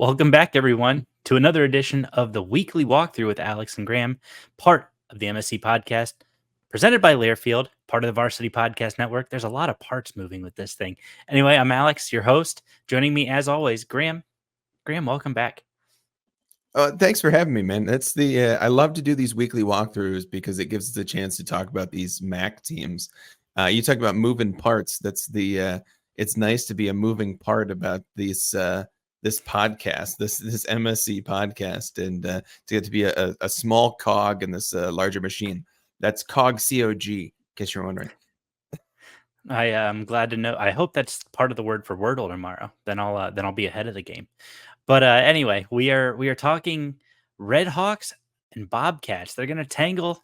Welcome back, everyone, to another edition of the weekly walkthrough with Alex and Graham, part of the MSC podcast, presented by Learfield, part of the Varsity Podcast Network. There's a lot of parts moving with this thing. Anyway, I'm Alex, your host. Joining me, as always, Graham. Graham, welcome back. Thanks for having me, man. That's I love to do these weekly walkthroughs because it gives us a chance to talk about these Mac teams. You talk about moving parts. It's nice to be a moving part about this podcast, this MSC podcast, and to get to be a small cog in this larger machine. That's COG, in case you're wondering. I am glad to know. I hope that's part of the word for Wordle tomorrow. Then I'll be ahead of the game. But anyway, we are talking Red Hawks and Bobcats. They're gonna tangle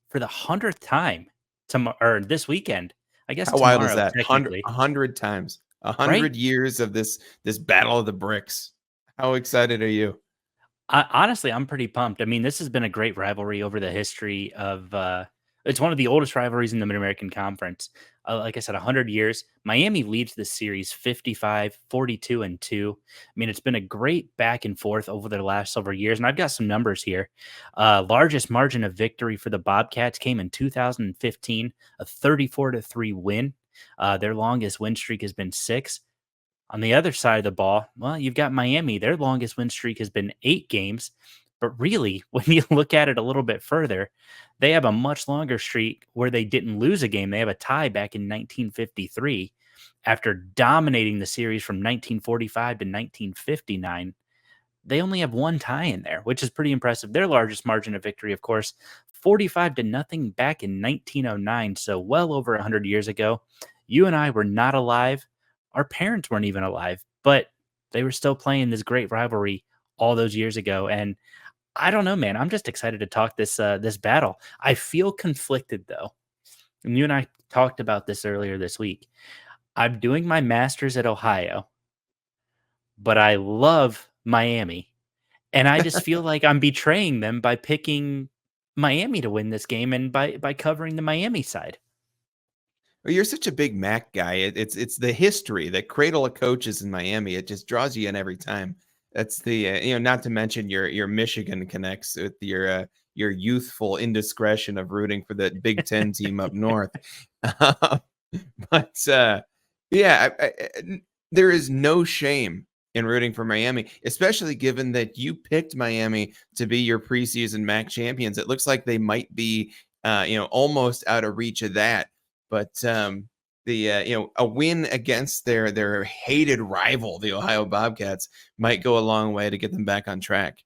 for the 100th time tomorrow or this weekend. I guess How wild is tomorrow, that? technically, 100 times, right? 100 years of this battle of the bricks. How excited are you? Honestly, I'm pretty pumped. I mean, this has been a great rivalry over the history of. It's one of the oldest rivalries in the Mid American Conference. Like I said, 100 years. Miami leads the series 55, 42, and 2. I mean, it's been a great back and forth over the last several years. And I've got some numbers here. Largest margin of victory for the Bobcats came in 2015, a 34-3 win. Their longest win streak has been 6. On the other side of the ball, well, you've got Miami. Their longest win streak has been 8 games. But really, when you look at it a little bit further, they have a much longer streak where they didn't lose a game. They have a tie back in 1953 after dominating the series from 1945 to 1959. They only have one tie in there, which is pretty impressive. Their largest margin of victory, of course, 45-0 back in 1909. So well over 100 years ago. You and I were not alive. Our parents weren't even alive, but they were still playing this great rivalry all those years ago. And I don't know, man. I'm just excited to talk this battle. I feel conflicted though. And you and I talked about this earlier this week. I'm doing my master's at Ohio, but I love Miami. And I just feel like I'm betraying them by picking Miami to win this game and by covering the Miami side. Well, you're such a big Mac guy. It's the history, the cradle of coaches in Miami. It just draws you in every time. That's not to mention your Michigan connects with your youthful indiscretion of rooting for the Big Ten team up north. but yeah, there is no shame in rooting for Miami, especially given that you picked Miami to be your preseason MAC champions. It looks like they might be, almost out of reach of that. But a win against their hated rival, the Ohio Bobcats, might go a long way to get them back on track.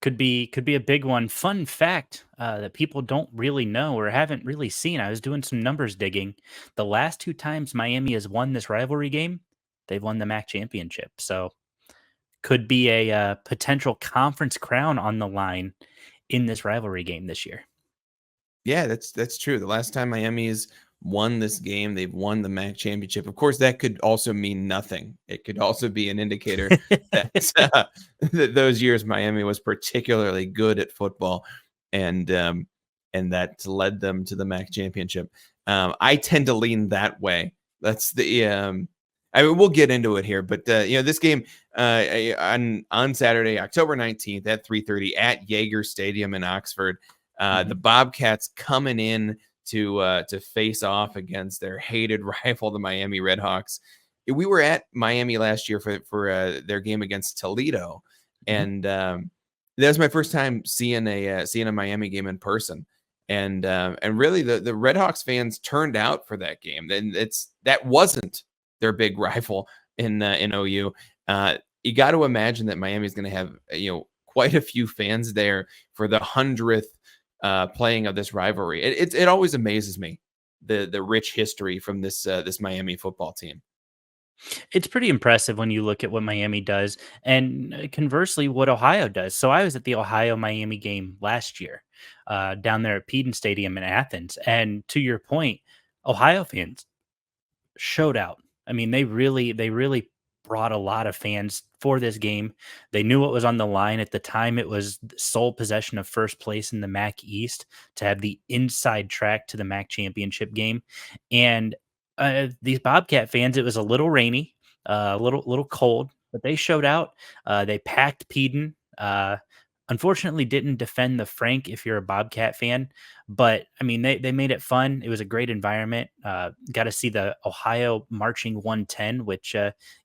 Could be a big one. Fun fact that people don't really know or haven't really seen. I was doing some numbers digging. The last 2 times Miami has won this rivalry game, they've won the MAC championship. So could be a potential conference crown on the line in this rivalry game this year. Yeah, that's true. The last time Miami's won this game, they've won the MAC championship. Of course, that could also mean nothing. It could also be an indicator that, that those years Miami was particularly good at football, and that led them to the MAC championship. I tend to lean that way. That's the I mean, we'll get into it here, but this game on Saturday, October 19th at 3:30 at Yager Stadium in Oxford. The Bobcats coming in to face off against their hated rival, the Miami Redhawks. We were at Miami last year for their game against Toledo, and that was my first time seeing a Miami game in person. And really, the Redhawks fans turned out for that game, and that wasn't their big rival in OU. You got to imagine that Miami is going to have quite a few fans there for the 100th playing of this rivalry. It always amazes me the rich history from this Miami football team. It's pretty impressive when you look at what Miami does and conversely what Ohio does. So I was at the Ohio Miami game last year down there at Peden Stadium in Athens. And to your point, Ohio fans showed out. I mean, they really brought a lot of fans for this game. They knew what was on the line at the time. It was sole possession of first place in the MAC East to have the inside track to the MAC championship game. And these Bobcat fans, it was a little rainy, a little cold, but they showed out. They packed Peden. Unfortunately, didn't defend the Frank if you're a Bobcat fan, but I mean they made it fun. It was a great environment. Got to see the Ohio marching 110, which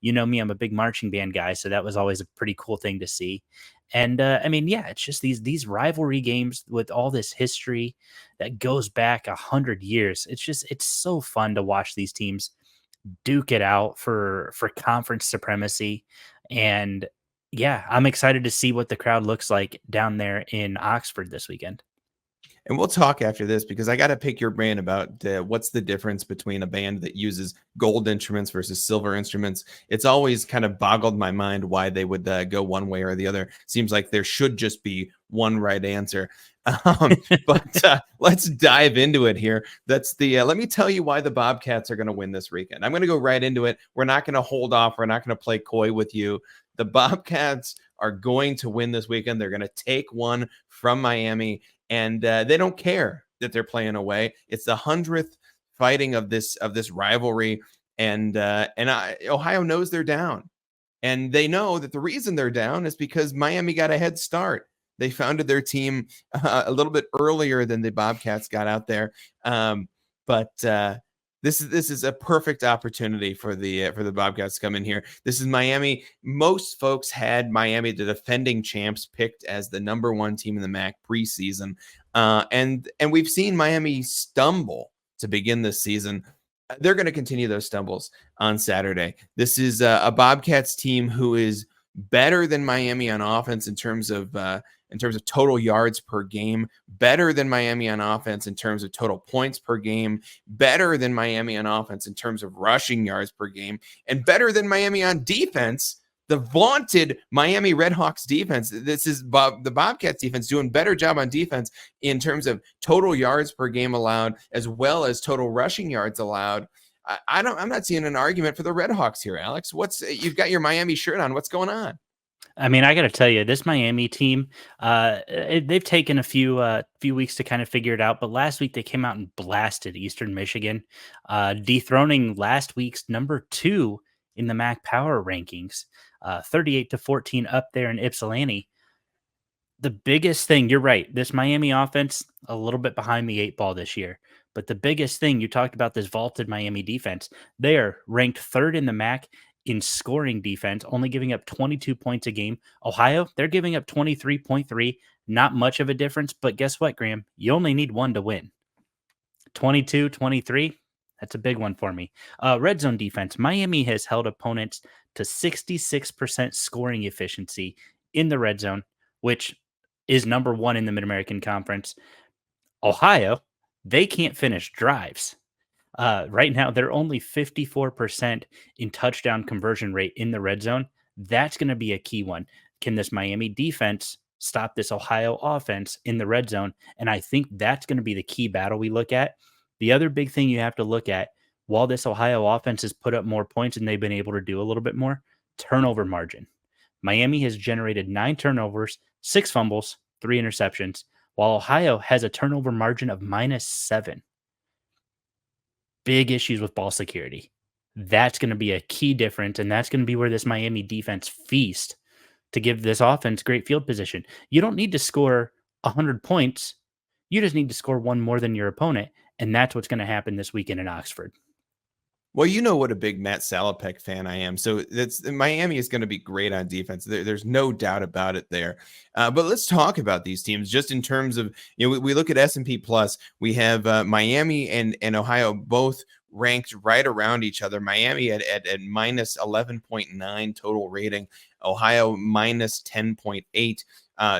you know me, I'm a big marching band guy, so that was always a pretty cool thing to see. And I mean, yeah, it's just these rivalry games with all this history that goes back 100 years. It's so fun to watch these teams duke it out for conference supremacy. And yeah, I'm excited to see what the crowd looks like down there in Oxford this weekend. And we'll talk after this because I got to pick your brain about what's the difference between a band that uses gold instruments versus silver instruments. It's always kind of boggled my mind why they would go one way or the other. Seems like there should just be one right answer. But let's dive into it here. That's the let me tell you why the Bobcats are going to win this weekend. I'm going to go right into it. We're not going to hold off. We're not going to play coy with you. The Bobcats are going to win this weekend. They're going to take one from Miami, and they don't care that they're playing away. It's the 100th fighting of this rivalry, and Ohio knows they're down, and they know that the reason they're down is because Miami got a head start. They founded their team a little bit earlier than the Bobcats got out there, but this is a perfect opportunity for the Bobcats to come in here. This is Miami. Most folks had Miami, the defending champs, picked as the number one team in the MAC preseason, and we've seen Miami stumble to begin this season. They're going to continue those stumbles on Saturday. This is a Bobcats team who is better than Miami on offense in terms of total yards per game, better than Miami on offense in terms of total points per game, better than Miami on offense in terms of rushing yards per game, and better than Miami on defense. The vaunted Miami Redhawks defense. This is the Bobcats defense doing better job on defense in terms of total yards per game allowed, as well as total rushing yards allowed. I'm not seeing an argument for the Redhawks here, Alex. You've got your Miami shirt on. What's going on? I mean, I got to tell you, this Miami team, they've taken a few weeks to kind of figure it out. But last week they came out and blasted Eastern Michigan, dethroning last week's number 2 in the MAC power rankings, 38-14 up there in Ypsilanti. The biggest thing, you're right, this Miami offense, a little bit behind the 8 ball this year. But the biggest thing, you talked about this vaulted Miami defense. They are ranked 3rd in the MAC in scoring defense, only giving up 22 points a game. Ohio, they're giving up 23.3. Not much of a difference, but guess what, Graham? You only need one to win. 22-23, that's a big one for me. Red zone defense, Miami has held opponents to 66% scoring efficiency in the red zone, which is number 1 in the Mid-American Conference. Ohio, they can't finish drives. Right now, they're only 54% in touchdown conversion rate in the red zone. That's going to be a key one. Can this Miami defense stop this Ohio offense in the red zone? And I think that's going to be the key battle we look at. The other big thing you have to look at, while this Ohio offense has put up more points and they've been able to do a little bit more, turnover margin. Miami has generated 9 turnovers, 6 fumbles, 3 interceptions, while Ohio has a turnover margin of -7. Big issues with ball security. That's going to be a key difference, and that's going to be where this Miami defense feast to give this offense great field position. You don't need to score 100 points. You just need to score one more than your opponent, and that's what's going to happen this weekend in Oxford. Well, you know what a big Matt Salopek fan I am. So Miami is going to be great on defense. There's no doubt about it there. But let's talk about these teams just in terms of, we look at S&P Plus. We have Miami and Ohio both ranked right around each other. Miami at minus 11.9 total rating. Ohio minus 10.8.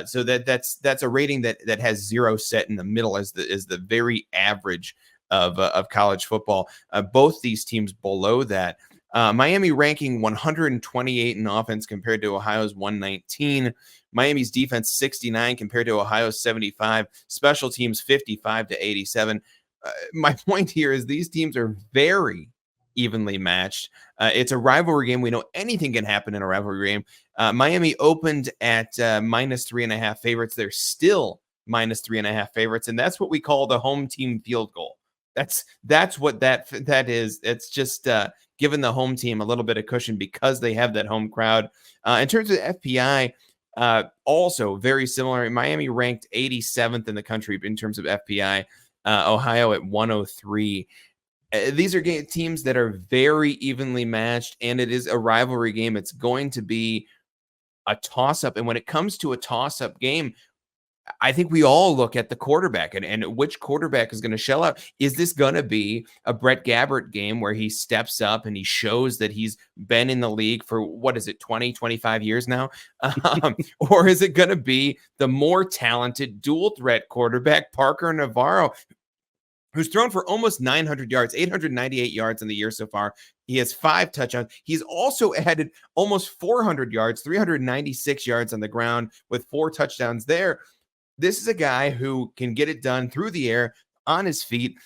So that's a rating that has 0 set in the middle as the very average of college football. Both these teams below that. Miami ranking 128 in offense compared to Ohio's 119. Miami's defense 69 compared to Ohio's 75. Special teams 55-87. My point here is these teams are very evenly matched. It's a rivalry game. We know anything can happen in a rivalry game. Miami opened at minus 3.5 favorites. They're still minus 3.5 favorites, and that's what we call the home team field goal. That's what that is. It's just giving the home team a little bit of cushion because they have that home crowd. In terms of FPI, also very similar. Miami ranked 87th in the country in terms of FPI. Ohio at 103. These are teams that are very evenly matched, and it is a rivalry game. It's going to be a toss-up. And when it comes to a toss-up game, I think we all look at the quarterback and which quarterback is going to shell out. Is this going to be a Brett Gabbert game where he steps up and he shows that he's been in the league for, what is it, 20, 25 years now? Or is it going to be the more talented dual threat quarterback, Parker Navarro, who's thrown for almost 900 yards, 898 yards in the year so far? He has 5 touchdowns. He's also added almost 400 yards, 396 yards on the ground with 4 touchdowns there. This is a guy who can get it done through the air, on his feet,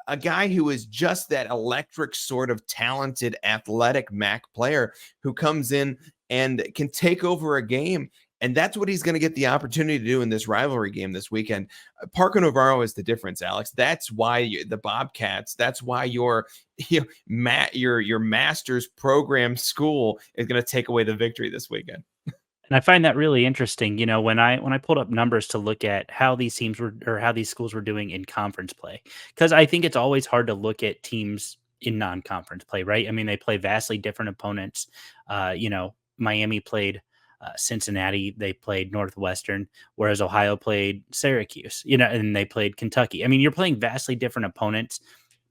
a guy who is just that electric sort of talented, athletic MAC player who comes in and can take over a game. And that's what he's going to get the opportunity to do in this rivalry game this weekend. Parker Navarro is the difference, Alex. That's why the Bobcats, that's why your master's program school is going to take away the victory this weekend. And I find that really interesting. When I pulled up numbers to look at how these teams were or how these schools were doing in conference play, because I think it's always hard to look at teams in non-conference play, right? I mean, they play vastly different opponents. Miami played Cincinnati, they played Northwestern, whereas Ohio played Syracuse, and they played Kentucky. I mean, you're playing vastly different opponents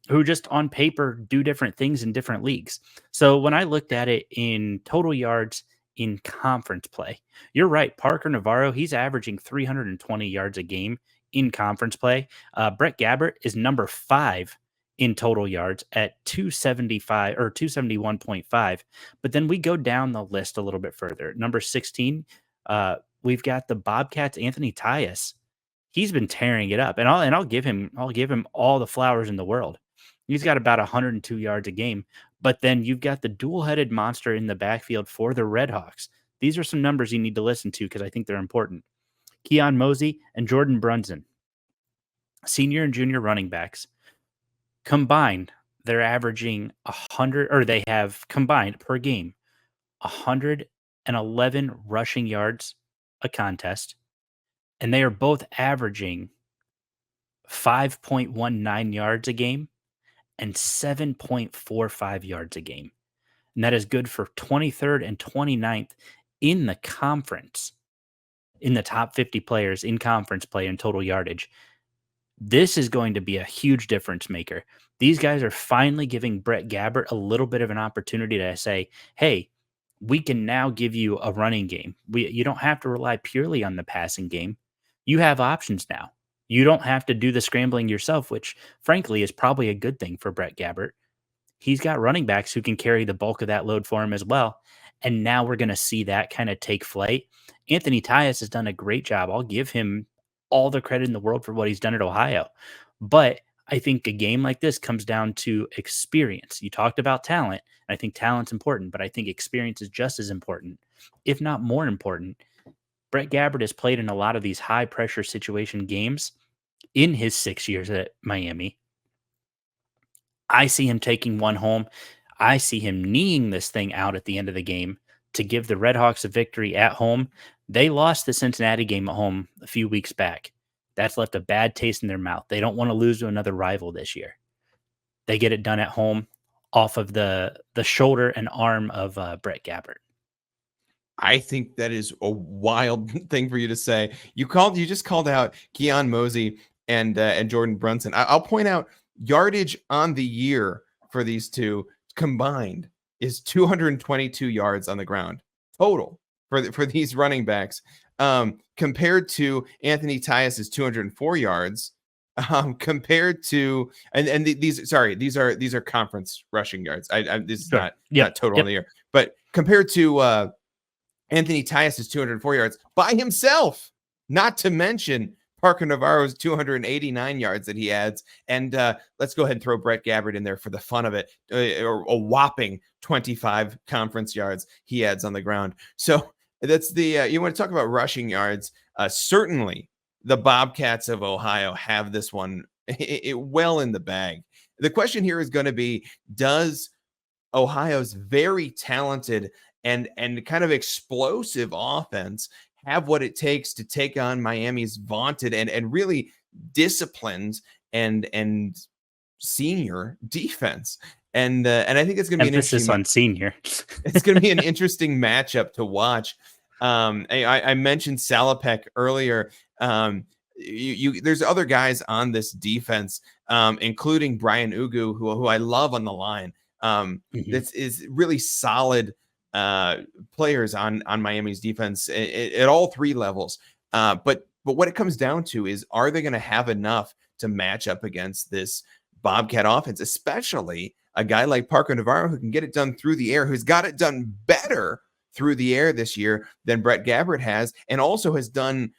who just on paper do different things in different leagues. So when I looked at it in total yards in conference play, you're right. Parker Navarro, he's averaging 320 yards a game in conference play. Brett Gabbert is number 5 in total yards at 275 or 271.5. But then we go down the list a little bit further. Number 16, we've got the Bobcats, Anthony Tyus. He's been tearing it up, and I'll give him all the flowers in the world. He's got about 102 yards a game. But then you've got the dual-headed monster in the backfield for the Redhawks. These are some numbers you need to listen to because I think they're important. Keon Mosey and Jordan Brunson, senior and junior running backs, combined, they're averaging 100, or they have combined per game 111 rushing yards a contest, and they are both averaging 5.19 yards a game and 7.45 yards a game. And that is good for 23rd and 29th in the conference, in the top 50 players in conference play in total yardage. This is going to be a huge difference maker. These guys are finally giving Brett Gabbert a little bit of an opportunity to say, hey, we can now give you a running game. You don't have to rely purely on the passing game. You have options now. You don't have to do the scrambling yourself, which frankly is probably a good thing for Brett Gabbert. He's got running backs who can carry the bulk of that load for him as well. And now we're going to see that kind of take flight. Anthony Tyus has done a great job. I'll give him all the credit in the world for what he's done at Ohio. But I think a game like this comes down to experience. You talked about talent. And I think talent's important, but I think experience is just as important, if not more important. Brett Gabbert has played in a lot of these high pressure situation games in his 6 years at Miami. I see him taking one home. I see him kneeing this thing out at the end of the game to give the Redhawks a victory at home. They lost the Cincinnati game at home a few weeks back. That's left a bad taste in their mouth. They don't want to lose to another rival this year. They get it done at home off of the shoulder and arm of Brett Gabbert. I think that is a wild thing for you to say. You just called out Keon Mosey and Jordan Brunson. I'll point out yardage on the year for these two combined is 222 yards on the ground total for these running backs, compared to Anthony Tyus's 204 yards, compared to these are conference rushing yards. This is Sure. not total on the year, but compared to Anthony Tyus's 204 yards by himself, not to mention Parker Navarro's 289 yards that he adds. And let's go ahead and throw Brett Gabbert in there for the fun of it. A whopping 25 conference yards he adds on the ground. So that's you want to talk about rushing yards. Certainly the Bobcats of Ohio have this one well in the bag. The question here is going to be, does Ohio's very talented and kind of explosive offense have what it takes to take on Miami's vaunted and really disciplined and senior defense? And I think it's going to be an Emphasis interesting on senior. it's going to be an interesting matchup to watch. I mentioned Salopek earlier. There's other guys on this defense, including Brian Ugu, who I love on the line. Mhm. This is really solid players on Miami's defense at all three levels. But what it comes down to is, are they going to have enough to match up against this Bobcat offense, especially a guy like Parker Navarro, who can get it done through the air, who's got it done better through the air this year than Brett Gabbert has, and also has done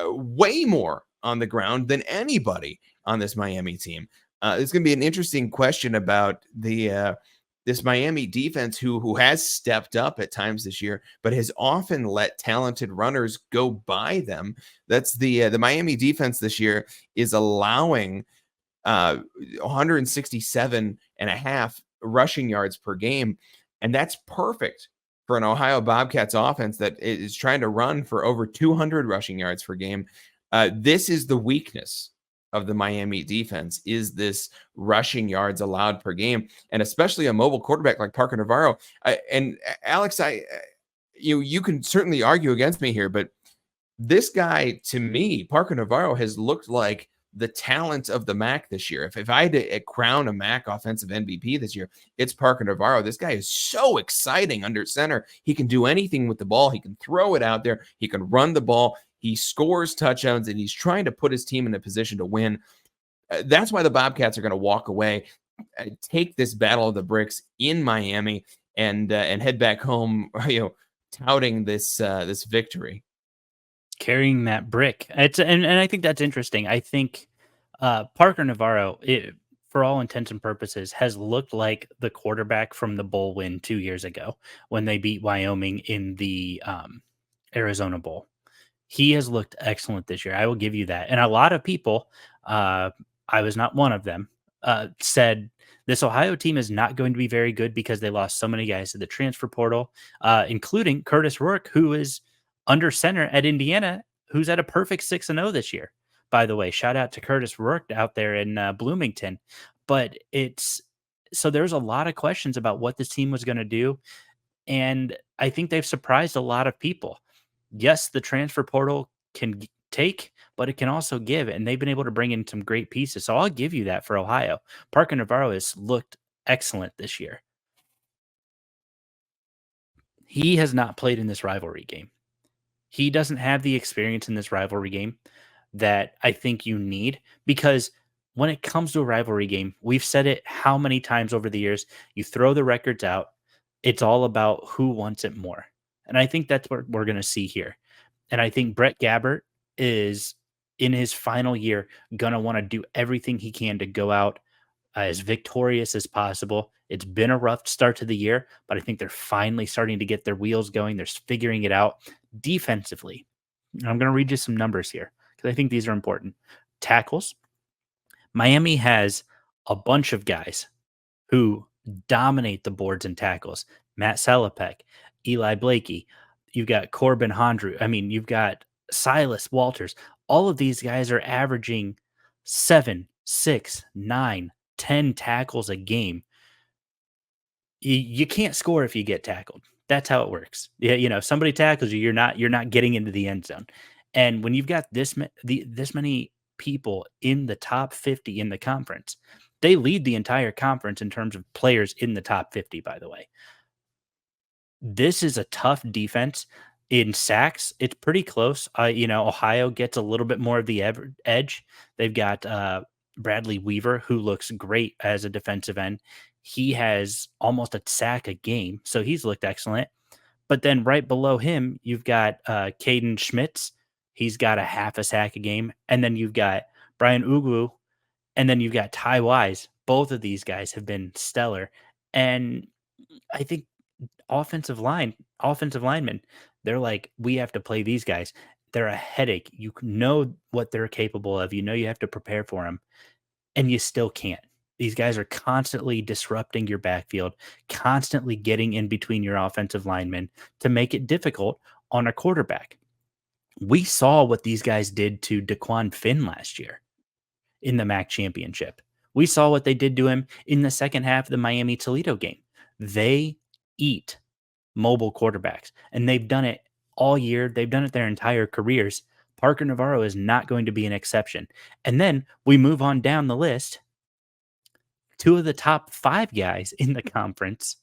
way more on the ground than anybody on this Miami team. It's going to be an interesting question about the this Miami defense, who has stepped up at times this year, but has often let talented runners go by them. That's the Miami defense this year is allowing 167 and a half rushing yards per game. And that's perfect for an Ohio Bobcats offense that is trying to run for over 200 rushing yards per game. This is the weakness of the Miami defense, is this rushing yards allowed per game, and especially a mobile quarterback like Parker Navarro. And Alex, you can certainly argue against me here, but this guy, to me, Parker Navarro, has looked like the talent of the MAC this year. If I had to crown a MAC offensive MVP this year, it's Parker Navarro. This guy is so exciting under center. He can do anything with the ball. He can throw it out there. He can run the ball. He scores touchdowns, and he's trying to put his team in a position to win. That's why the Bobcats are going to walk away, take this battle of the bricks in Miami, and head back home, touting this victory. Carrying that brick. And I think that's interesting. I think Parker Navarro, for all intents and purposes, has looked like the quarterback from the bowl win 2 years ago when they beat Wyoming in the Arizona Bowl. He has looked excellent this year. I will give you that. And a lot of people, I was not one of them, said this Ohio team is not going to be very good because they lost so many guys to the transfer portal, including Curtis Rourke, who is under center at Indiana, who's at a perfect 6-0 this year. By the way, shout out to Curtis Rourke out there in Bloomington. But it's so there's a lot of questions about what this team was going to do. And I think they've surprised a lot of people. Yes, the transfer portal can take, but it can also give. And they've been able to bring in some great pieces. So I'll give you that for Ohio. Parker Navarro has looked excellent this year. He has not played in this rivalry game. He doesn't have the experience in this rivalry game that I think you need, because when it comes to a rivalry game, we've said it how many times over the years, you throw the records out, it's all about who wants it more. And I think that's what we're going to see here. And I think Brett Gabbert is in his final year going to want to do everything he can to go out as victorious as possible. It's been a rough start to the year, but I think they're finally starting to get their wheels going. They're figuring it out defensively. And I'm going to read you some numbers here because I think these are important. Tackles. Miami has a bunch of guys who dominate the boards and tackles. Matt Salopek, Eli Blakey. You've got Corbin Hondru. I mean, you've got Silas Walters. All of these guys are averaging 7, 6, 9, 10 tackles a game. You can't score if you get tackled. That's how it works. Yeah, somebody tackles you, you're not getting into the end zone. And when you've got this many people in the top 50 in the conference, they lead the entire conference in terms of players in the top 50, by the way. This is a tough defense. In sacks, it's pretty close. Ohio gets a little bit more of the edge. They've got Bradley Weaver, who looks great as a defensive end. He has almost a sack a game, so he's looked excellent. But then right below him, you've got Caden Schmitz. He's got a half a sack a game. And then you've got Brian Ugu, and then you've got Ty Wise. Both of these guys have been stellar. And I think offensive linemen, they're like, we have to play these guys. They're a headache. You know what they're capable of. You know you have to prepare for them. and you still can't. These guys are constantly disrupting your backfield, constantly getting in between your offensive linemen to make it difficult on a quarterback. We saw what these guys did to Daquan Finn last year in the MAC championship. We saw what they did to him in the second half of the Miami Toledo game. They eat mobile quarterbacks, and they've done it all year. They've done it their entire careers. Parker Navarro is not going to be an exception. And then we move on down the list. Two of the top 5 guys in the conference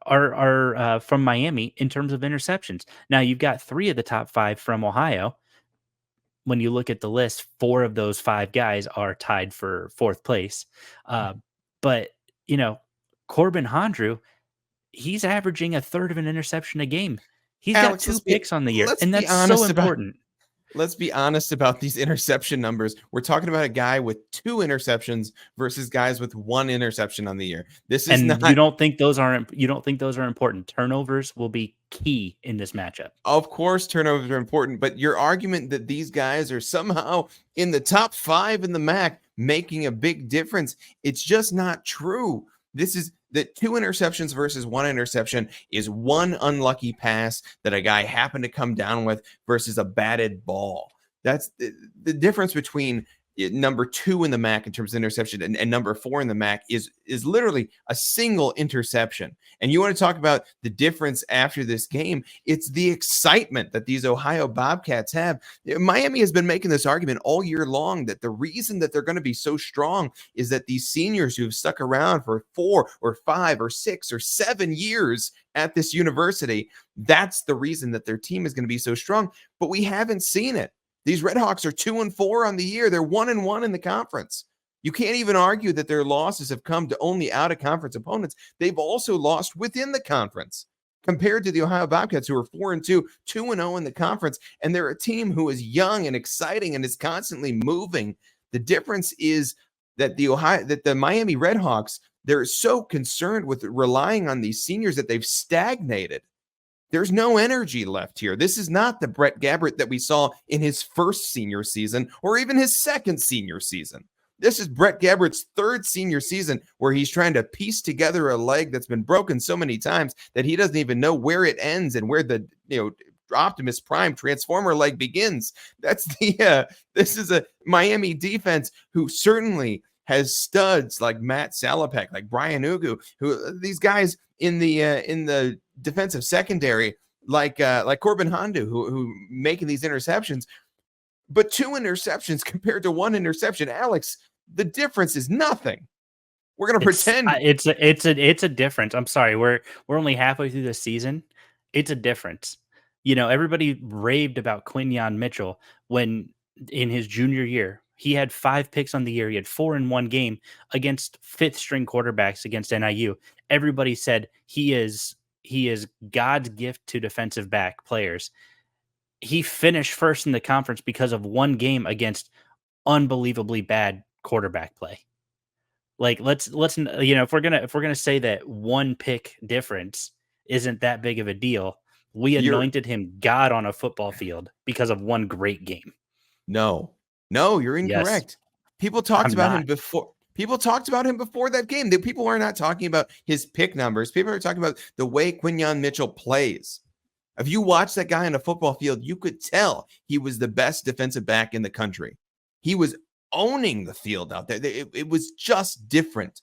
are from Miami in terms of interceptions. Now you've got 3 of the top 5 from Ohio. When you look at the list, 4 of those 5 guys are tied for 4th place. But, you know, Corbin Hondrew, he's averaging a third of an interception a game. He's got Alex, 2 picks on the year, let's and be that's so honest about important. let's be honest about these interception numbers. We're talking about a guy with 2 interceptions versus guys with 1 interception on the year. This is And not. you don't think those are important. Turnovers will be key in this matchup. Of course, turnovers are important, but your argument that these guys are somehow in the top 5 in the MAC making a big difference, it's just not true. This is that 2 interceptions versus 1 interception is 1 unlucky pass that a guy happened to come down with versus a batted ball. That's the difference between number 2 in the MAC in terms of interception and number 4 in the MAC is literally a single interception. And you want to talk about the difference after this game? It's the excitement that these Ohio Bobcats have. Miami has been making this argument all year long that the reason that they're going to be so strong is that these seniors who have stuck around for 4 or 5 or 6 or 7 years at this university, that's the reason that their team is going to be so strong. But we haven't seen it. These Redhawks are 2-4 on the year. They're 1-1 in the conference. You can't even argue that their losses have come to only out-of-conference opponents. They've also lost within the conference compared to the Ohio Bobcats, who are 4-2, 2-0 in the conference, and they're a team who is young and exciting and is constantly moving. The difference is that the Miami Redhawks, they're so concerned with relying on these seniors that they've stagnated. There's no energy left here. This is not the Brett Gabbert that we saw in his first senior season or even his second senior season. This is Brett Gabbert's 3rd senior season where he's trying to piece together a leg that's been broken so many times that he doesn't even know where it ends and where the Optimus Prime Transformer leg begins. This is a Miami defense who certainly has studs like Matt Salopek, like Brian Ugu, who these guys in the defensive secondary, like Corbin Hondrew, who making these interceptions, but 2 interceptions compared to 1 interception. Alex, the difference is nothing. We're gonna pretend It's a difference. I'm sorry, we're only halfway through the season. It's a difference. You know, everybody raved about Quinyon Mitchell when in his junior year. He had 5 picks on the year. He had 4 in 1 game against 5th string quarterbacks against NIU. Everybody said he is God's gift to defensive back players. He finished first in the conference because of 1 game against unbelievably bad quarterback play. Like let's if we're gonna say that 1 pick difference isn't that big of a deal, we you're anointed him God on a football field because of 1 great game. no, you're Yes, incorrect. People talked I'm about him not. before. People talked about him before that game. The people are not talking about his pick numbers. People are talking about the way Quinyon Mitchell plays. If you watch that guy on a football field, you could tell he was the best defensive back in the country. He was owning the field out there. It was just different.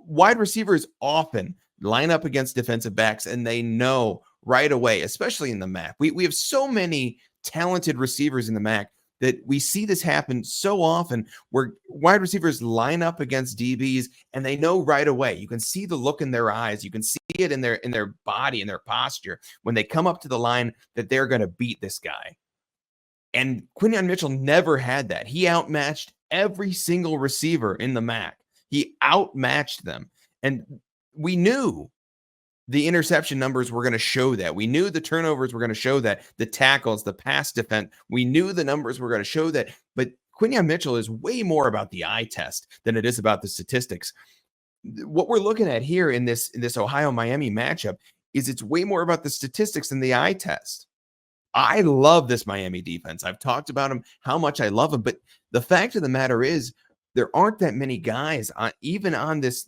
Wide receivers often line up against defensive backs, and they know right away, especially in the MAC. We have so many talented receivers in the MAC that we see this happen so often where wide receivers line up against DBs and they know right away. You can see the look in their eyes. You can see it in their body, in their posture when they come up to the line that they're going to beat this guy. And Quinyon Mitchell never had that. He outmatched every single receiver in the MAC. He outmatched them. And we knew the interception numbers were going to show that. We knew the turnovers were going to show that. The tackles, the pass defense, we knew the numbers were going to show that. But Quinyon Mitchell is way more about the eye test than it is about the statistics. What we're looking at here in this Ohio-Miami matchup is it's way more about the statistics than the eye test. I love this Miami defense. I've talked about them, how much I love them, but the fact of the matter is there aren't that many guys on even on this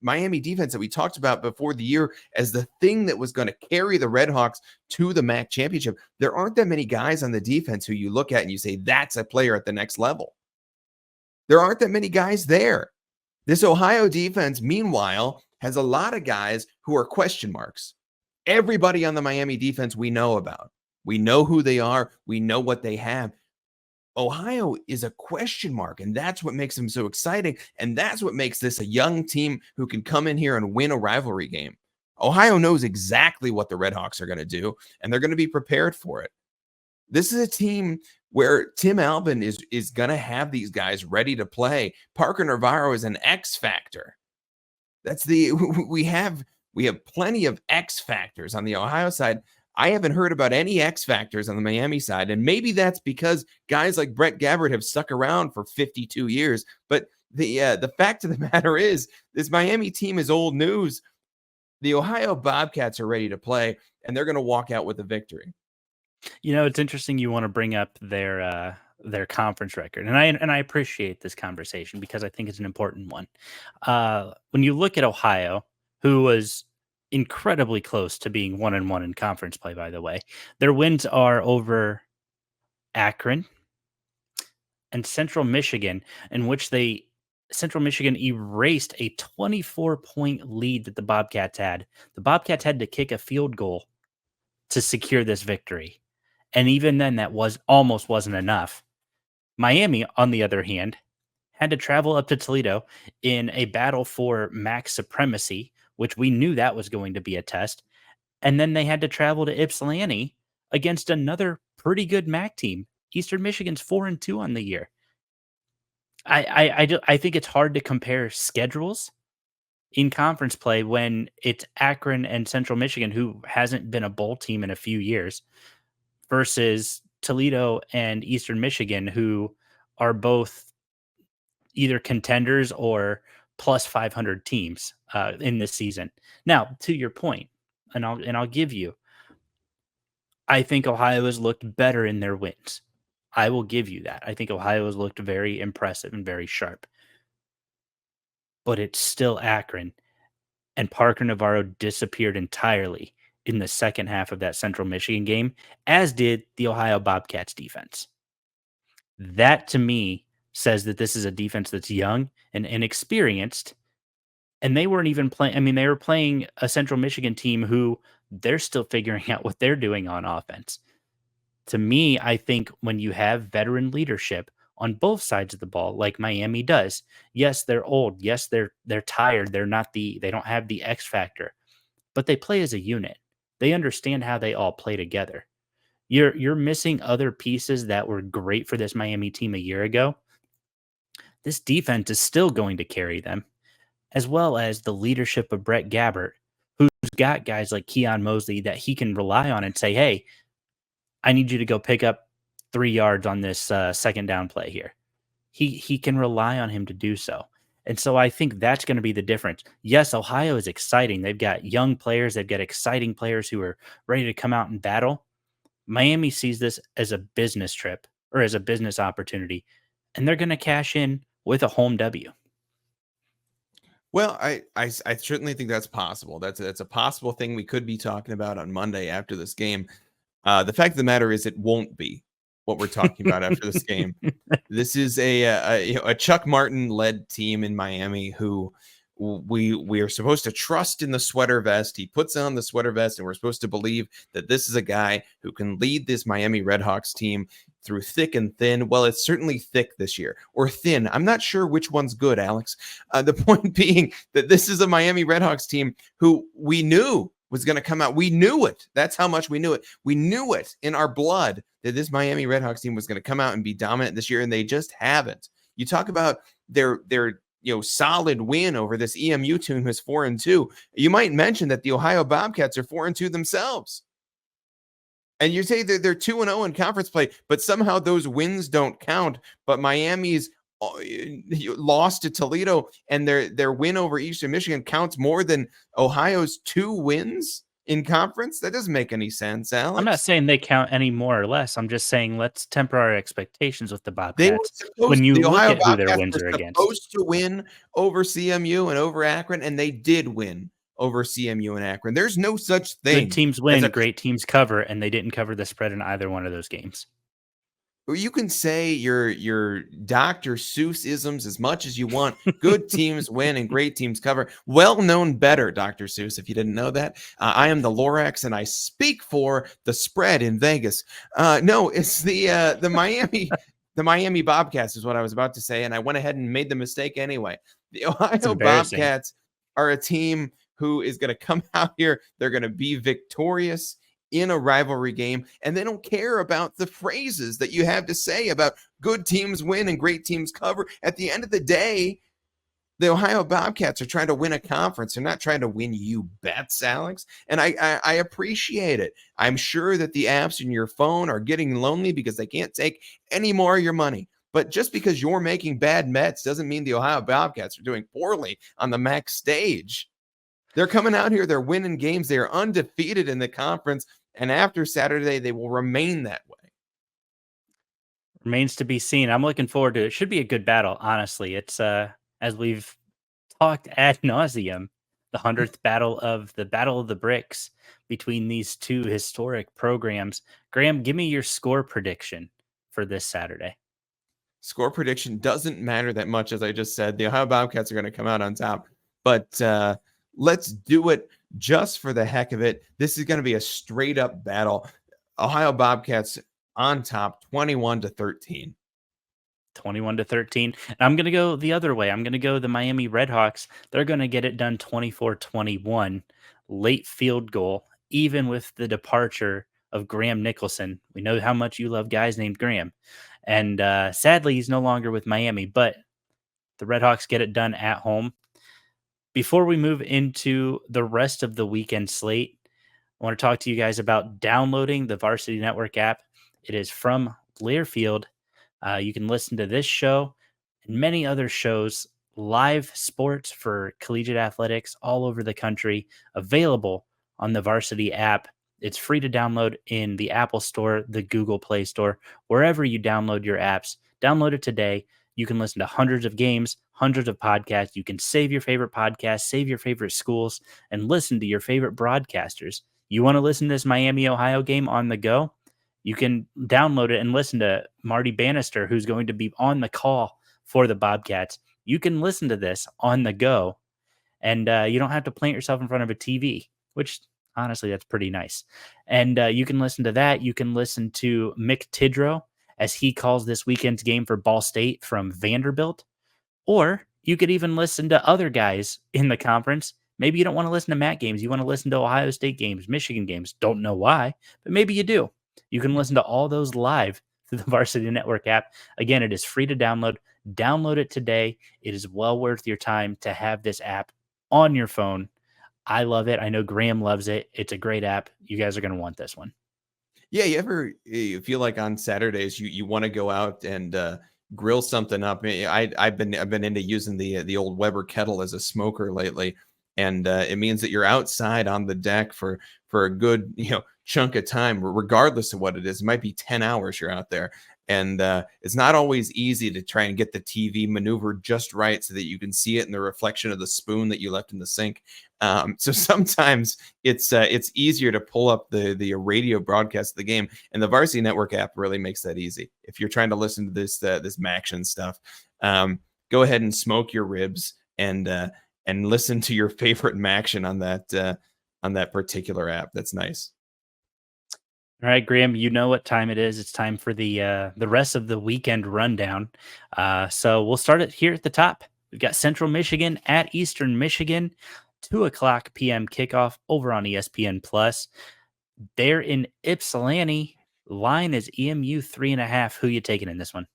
Miami defense that we talked about before the year as the thing that was going to carry the Redhawks to the MAC championship. There aren't that many guys on the defense who you look at and you say that's a player at the next level. There aren't that many guys there. This Ohio defense, meanwhile, has a lot of guys who are question marks. Everybody on the Miami defense we know about. We know who they are. We know what they have. Ohio is a question mark, and that's what makes them so exciting. And that's what makes this a young team who can come in here and win a rivalry game. Ohio knows exactly what the Redhawks are going to do, and they're going to be prepared for it. This is a team where Tim Albin is going to have these guys ready to play. Parker Navarro is an X factor. We have plenty of X factors on the Ohio side. I haven't heard about any X factors on the Miami side, and maybe that's because guys like Brett Gabbert have stuck around for 52 years. But the fact of the matter is, this Miami team is old news. The Ohio Bobcats are ready to play, and they're going to walk out with a victory. It's interesting you want to bring up their conference record, and I appreciate this conversation because I think it's an important one. When you look at Ohio, who was incredibly close to being 1-1 in conference play, by the way, their wins are over Akron and Central Michigan, in which Central Michigan erased a 24-point lead that the Bobcats had. The Bobcats had to kick a field goal to secure this victory. And even then, that almost wasn't enough. Miami, on the other hand, had to travel up to Toledo in a battle for MAC supremacy, which we knew that was going to be a test. And then they had to travel to Ypsilanti against another pretty good MAC team. Eastern Michigan's 4-2 on the year. I think it's hard to compare schedules in conference play when it's Akron and Central Michigan, who hasn't been a bowl team in a few years, versus Toledo and Eastern Michigan, who are both either contenders or plus 500 teams in this season. Now, to your point, and I'll give you, I think Ohio has looked better in their wins. I will give you that. I think Ohio has looked very impressive and very sharp. But it's still Akron, and Parker Navarro disappeared entirely in the second half of that Central Michigan game, as did the Ohio Bobcats defense. That, to me, says that this is a defense that's young and inexperienced, and they weren't even playing. I mean, they were playing a Central Michigan team who they're still figuring out what they're doing on offense. To me, I think when you have veteran leadership on both sides of the ball, like Miami does, yes, they're old. Yes, they're tired. They don't have the X factor, but they play as a unit. They understand how they all play together. You're missing other pieces that were great for this Miami team a year ago. This defense is still going to carry them, as well as the leadership of Brett Gabbert, who's got guys like Keon Mosley that he can rely on and say, hey, I need you to go pick up 3 yards on this second down play here. He can rely on him to do so. And so I think that's going to be the difference. Yes, Ohio is exciting. They've got young players. They've got exciting players who are ready to come out and battle. Miami sees this as a business trip or as a business opportunity, and they're going to cash in with a home W. Well, I certainly think that's possible. That's a possible thing we could be talking about on Monday after this game. The fact of the matter is, it won't be what we're talking about after this game. This is a Chuck Martin led team in Miami who we are supposed to trust in the sweater vest. He puts on the sweater vest, and we're supposed to believe that this is a guy who can lead this Miami Redhawks team through thick and thin. Well, it's certainly thick this year, or thin. I'm not sure which one's good, Alex. The point being that this is a Miami Redhawks team who we knew was going to come out. We knew it. That's how much we knew it. We knew it in our blood that this Miami Redhawks team was going to come out and be dominant this year, and they just haven't. You talk about their solid win over this EMU team who's 4-2. You might mention that the Ohio Bobcats are 4-2 themselves. And you say that they're 2-0 in conference play, but somehow those wins don't count. But Miami's lost to Toledo, and their win over Eastern Michigan counts more than Ohio's 2 wins in conference? That doesn't make any sense, I'm not Alex. saying they count any more or less. I'm just saying let's temper our expectations with the They were Bobcats when supposed you the look Ohio at who their Bobcats wins were are against. supposed to win over CMU and over Akron, and they did win over CMU and Akron. There's no such Good thing teams as a win, great teams cover, and they didn't cover the spread in either one of those games. you can say your Dr. Seuss isms as much as you want. Good teams win and great teams cover. Well known better, Dr. Seuss, if you didn't know that. I am the Lorax and I speak for the spread in Vegas. No, it's the Miami Bobcats is what I was about to say, and I went ahead and made the mistake anyway. The It's Ohio embarrassing. Bobcats are a team who is going to come out here. They're going to be victorious in a rivalry game, and they don't care about the phrases that you have to say about good teams win and great teams cover. At the end of the day, the Ohio Bobcats are trying to win a conference. They're not trying to win you bets, Alex. And I appreciate it. I'm sure that the apps in your phone are getting lonely because they can't take any more of your money. But just because you're making bad bets doesn't mean the Ohio Bobcats are doing poorly on the MAC stage. They're coming out here, they're winning games, they are undefeated in the conference, and after Saturday, they will remain that way. Remains to be seen. I'm looking forward to it. Should be a good battle, honestly. It's as we've talked ad nauseum, the 100th battle of the bricks between these two historic programs. Graham, give me your score prediction for this Saturday. Score prediction doesn't matter that much, as I just said. The Ohio Bobcats are going to come out on top, but let's do it just for the heck of it. This is going to be a straight up battle. Ohio Bobcats on top, 21-13. 21-13. And I'm going to go the other way. I'm going to go the Miami Redhawks. They're going to get it done 24-21. Late field goal, even with the departure of Graham Nicholson. We know how much you love guys named Graham. And sadly, he's no longer with Miami, but the Redhawks get it done at home. Before we move into the rest of the weekend slate, I want to talk to you guys about downloading the Varsity Network app. It is from Learfield. You can listen to this show and many other shows, live sports for collegiate athletics all over the country, available on the Varsity app. It's free to download in the Apple Store, the Google Play Store, wherever you download your apps. Download it today. You can listen to hundreds of games, hundreds of podcasts. You can save your favorite podcasts, save your favorite schools, and listen to your favorite broadcasters. You want to listen to this Miami, Ohio game on the go? You can download it and listen to Marty Bannister, who's going to be on the call for the Bobcats. You can listen to this on the go, and you don't have to plant yourself in front of a TV, which honestly, that's pretty nice. And you can listen to that. You can listen to Mick Tidrow as he calls this weekend's game for Ball State from Vanderbilt. Or you could even listen to other guys in the conference. Maybe you don't want to listen to Matt games. You want to listen to Ohio State games, Michigan games. Don't know why, but maybe you do. You can listen to all those live through the Varsity Network app. Again, it is free to download. Download it today. It is well worth your time to have this app on your phone. I love it. I know Graham loves it. It's a great app. You guys are going to want this one. Yeah, you feel like on Saturdays you want to go out and grill something up. I've been into using the old Weber kettle as a smoker lately, and it means that you're outside on the deck for a good chunk of time, regardless of what it is. It might be 10 hours you're out there, and it's not always easy to try and get the TV maneuvered just right so that you can see it in the reflection of the spoon that you left in the sink. So sometimes it's easier to pull up the radio broadcast of the game, and the Varsity Network app really makes that easy. If you're trying to listen to this Maction stuff, go ahead and smoke your ribs and listen to your favorite Maction on that particular app. That's nice. All right, Graham, you know what time it is. It's time for the rest of the weekend rundown. So we'll start it here at the top. We've got Central Michigan at Eastern Michigan, 2 o'clock p.m. kickoff over on ESPN Plus. They're in Ypsilanti. Line is EMU 3.5. Who you taking in this one?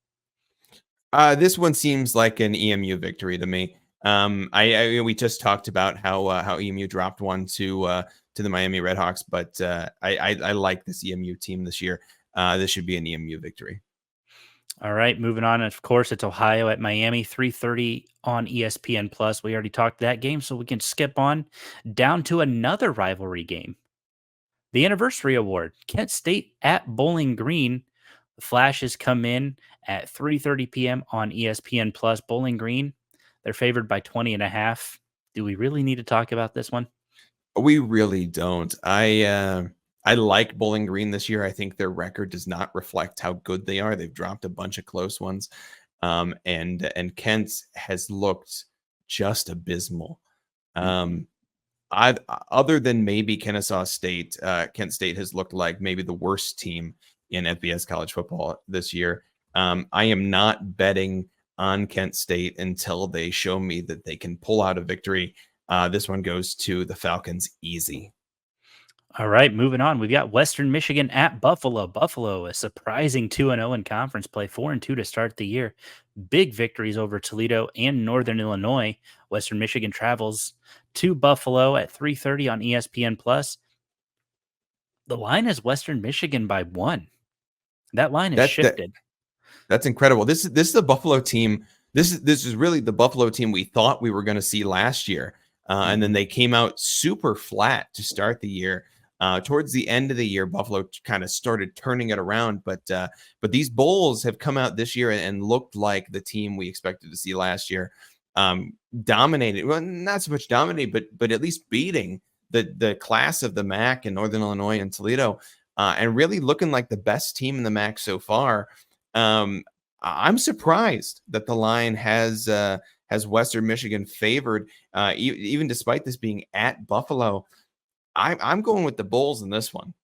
This one seems like an EMU victory to me. We just talked about how EMU dropped one to the Miami Redhawks, but I like this EMU team this year. This should be an EMU victory. All right, moving on. Of course, it's Ohio at Miami, 3:30 on ESPN Plus. We already talked that game, so we can skip on down to another rivalry game. The Anniversary Award, Kent State at Bowling Green. The Flashes come in at 3:30 p.m. on ESPN Plus. Bowling Green, they're favored by 20.5. Do we really need to talk about this one? We really don't. I like Bowling Green this year. I think their record does not reflect how good they are. They've dropped a bunch of close ones. And Kent has looked just abysmal. Mhm. Um, I other than maybe Kennesaw State, Kent State has looked like maybe the worst team in FBS college football this year. I am not betting on Kent State until they show me that they can pull out a victory. This one goes to the Falcons easy. All right, moving on. We've got Western Michigan at Buffalo. Buffalo, a surprising 2-0 in conference play, 4-2 to start the year. Big victories over Toledo and Northern Illinois. Western Michigan travels to Buffalo at 3:30 on ESPN Plus. The line is Western Michigan by 1. That line is That shifted. That's incredible. This is the Buffalo team. This is really the Buffalo team we thought we were going to see last year, and then Mhm. they came out super flat to start the year. Towards the end of the year, Buffalo kind of started turning it around, but these Bulls have come out this year and looked like the team we expected to see last year. Dominated, well, not so much dominated, but at least beating the class of the MAC in Northern Illinois and Toledo, and really looking like the best team in the MAC so far. Um, I'm surprised that the line has Western Michigan favored, even despite this being at Buffalo. I'm going with the Bulls in this one.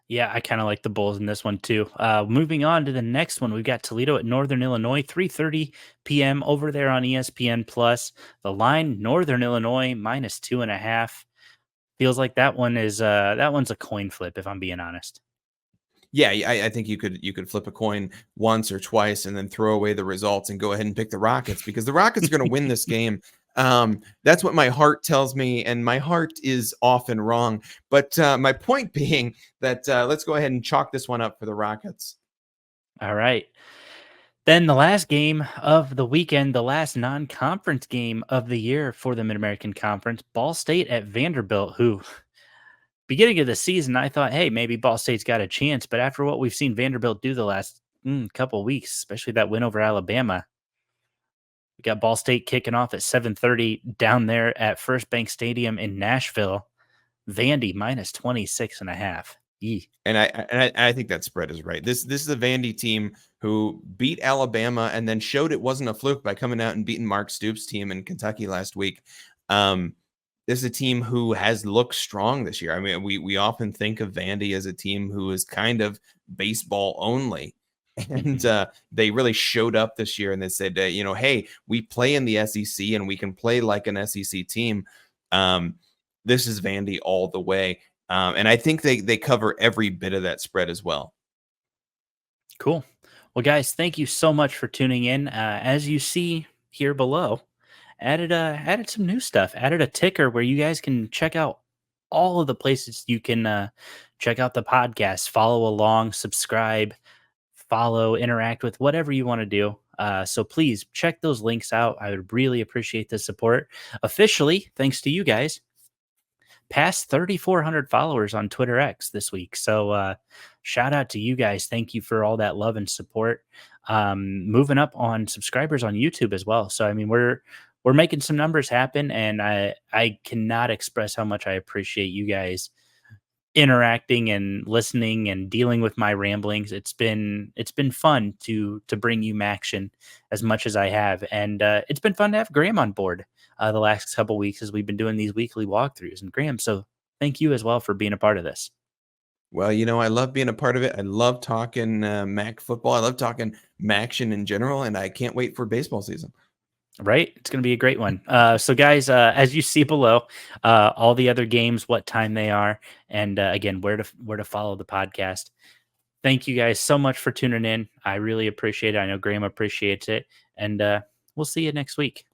Yeah, I kind of like the Bulls in this one too. Moving on to the next one, we've got Toledo at Northern Illinois, 3:30 p.m. over there on ESPN Plus. The line, Northern Illinois minus 2.5. Feels like that one's a coin flip, if I'm being honest. Yeah, I think you could flip a coin once or twice and then throw away the results and go ahead and pick the Rockets because the Rockets are going to win this game. That's what my heart tells me, and my heart is often wrong. But my point being that let's go ahead and chalk this one up for the Rockets. All right. Then the last game of the weekend, the last non-conference game of the year for the Mid-American Conference, Ball State at Vanderbilt, who beginning of the season, I thought, hey, maybe Ball State's got a chance. But after what we've seen Vanderbilt do the last couple of weeks, especially that win over Alabama, we got Ball State kicking off at 7:30 down there at First Bank Stadium in Nashville. Vandy minus 26.5. Yee. And I think that spread is right. This is a Vandy team who beat Alabama and then showed it wasn't a fluke by coming out and beating Mark Stoops' team in Kentucky last week. This is a team who has looked strong this year. I mean, we often think of Vandy as a team who is kind of baseball only. And Mhm. they really showed up this year and they said, hey, we play in the SEC and we can play like an SEC team. Um, this is Vandy all the way. And I think they cover every bit of that spread as well. Cool. Well, guys, thank you so much for tuning in. As you see here below, added some new stuff. Added a ticker where you guys can check out all of the places you can check out the podcast, follow along, subscribe, follow, interact with whatever you want to do. So please check those links out. I would really appreciate the support. Officially, thanks to you guys, past 3,400 followers on Twitter X this week. So shout out to you guys. Thank you for all that love and support. Moving up on subscribers on YouTube as well. So I mean, we're making some numbers happen, and I cannot express how much I appreciate you guys interacting and listening and dealing with my ramblings. It's been fun to bring you action as much as I have, and it's been fun to have Graham on board the last couple weeks as we've been doing these weekly walkthroughs. And Graham, so thank you as well for being a part of this. Well, I love being a part of it. I love talking MAC football. I love talking MACtion in general, and I can't wait for baseball season. Right, it's going to be a great one. So, guys, as you see below, all the other games, what time they are, and again, where to follow the podcast. Thank you guys so much for tuning in. I really appreciate it. I know Graham appreciates it. And we'll see you next week.